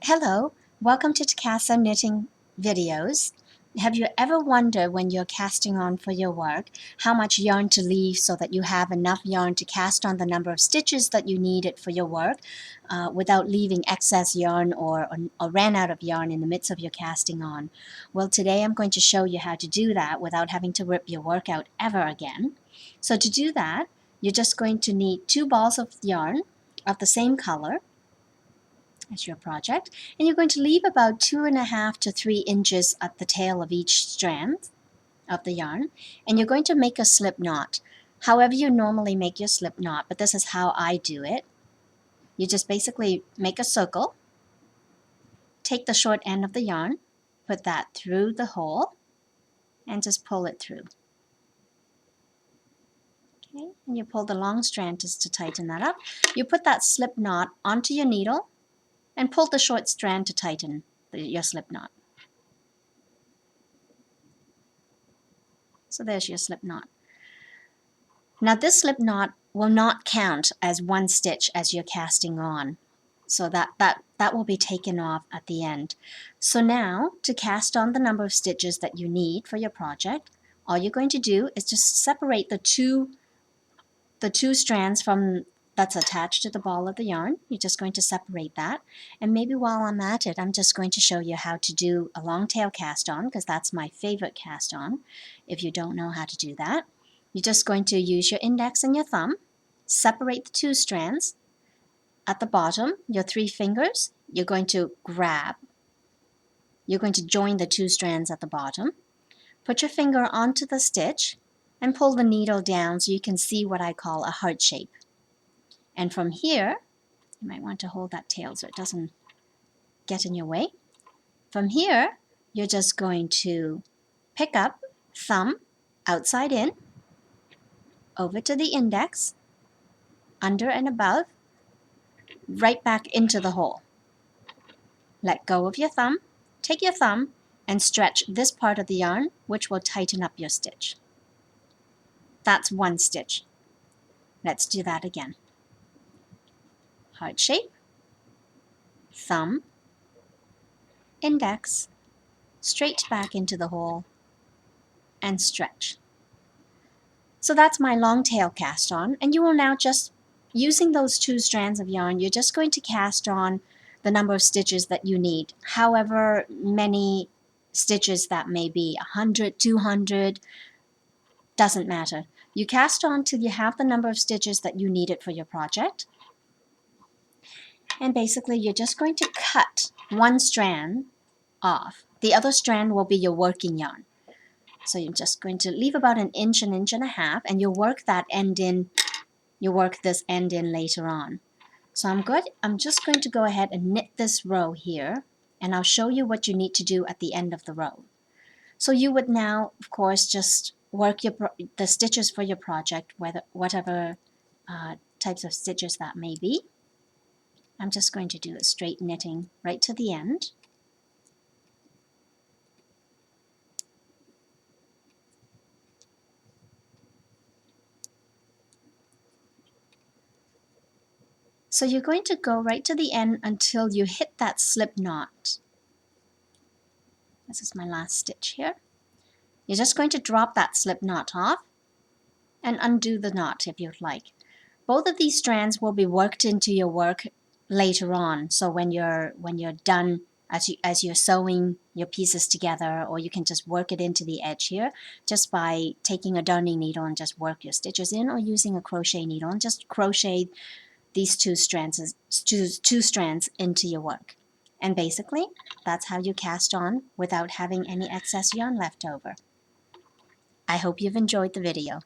Hello, welcome to Tii Casa knitting videos. Have you ever wondered when you're casting on for your work how much yarn to leave so that you have enough yarn to cast on the number of stitches that you needed for your work without leaving excess yarn or ran out of yarn in the midst of your casting on? Well, today I'm going to show you how to do that without having to rip your work out ever again. So to do that, you're just going to need 2 balls of yarn of the same color as your project, and you're going to leave about 2.5 to 3 inches at the tail of each strand of the yarn, and you're going to make a slip knot however you normally make your slip knot, but this is how I do it. You just basically make a circle, take the short end of the yarn, put that through the hole, and just pull it through. Okay, and you pull the long strand just to tighten that up. You put that slip knot onto your needle and pull the short strand to tighten your slip knot. So there's your slip knot. Now this slip knot will not count as one stitch as you're casting on. So that will be taken off at the end. So now to cast on the number of stitches that you need for your project, all you're going to do is just separate the two strands from that's attached to the ball of the yarn. You're just going to separate that. And maybe while I'm at it, I'm just going to show you how to do a long tail cast on, because that's my favorite cast on, if you don't know how to do that. You're just going to use your index and your thumb, separate the 2 strands. At the bottom, your 3 fingers, you're going to grab. You're going to join the 2 strands at the bottom. Put your finger onto the stitch and pull the needle down so you can see what I call a heart shape. And from here, you might want to hold that tail so it doesn't get in your way. From here, you're just going to pick up thumb outside in, over to the index, under and above, right back into the hole. Let go of your thumb, take your thumb, and stretch this part of the yarn, which will tighten up your stitch. That's one stitch. Let's do that again. Heart shape, thumb, index, straight back into the hole, and stretch. So that's my long tail cast on, and you will now just, using those 2 strands of yarn, you're just going to cast on the number of stitches that you need, however many stitches that may be, 100, 200, doesn't matter. You cast on till you have the number of stitches that you needed for your project. And basically you're just going to cut one strand off. The other strand will be your working yarn. So you're just going to leave about an inch and a half, and you'll work that end in, you'll work this end in later on. So I'm just going to go ahead and knit this row here, and I'll show you what you need to do at the end of the row. So you would now, of course, just work the stitches for your project, whatever types of stitches that may be. I'm just going to do a straight knitting right to the end. So you're going to go right to the end until you hit that slip knot. This is my last stitch here. You're just going to drop that slip knot off and undo the knot if you'd like. Both of these strands will be worked into your work later on. So when you're done, as you're sewing your pieces together, or you can just work it into the edge here just by taking a darning needle and just work your stitches in, or using a crochet needle and just crochet these 2 strands into your work. And basically, that's how you cast on without having any excess yarn left over. I hope you've enjoyed the video.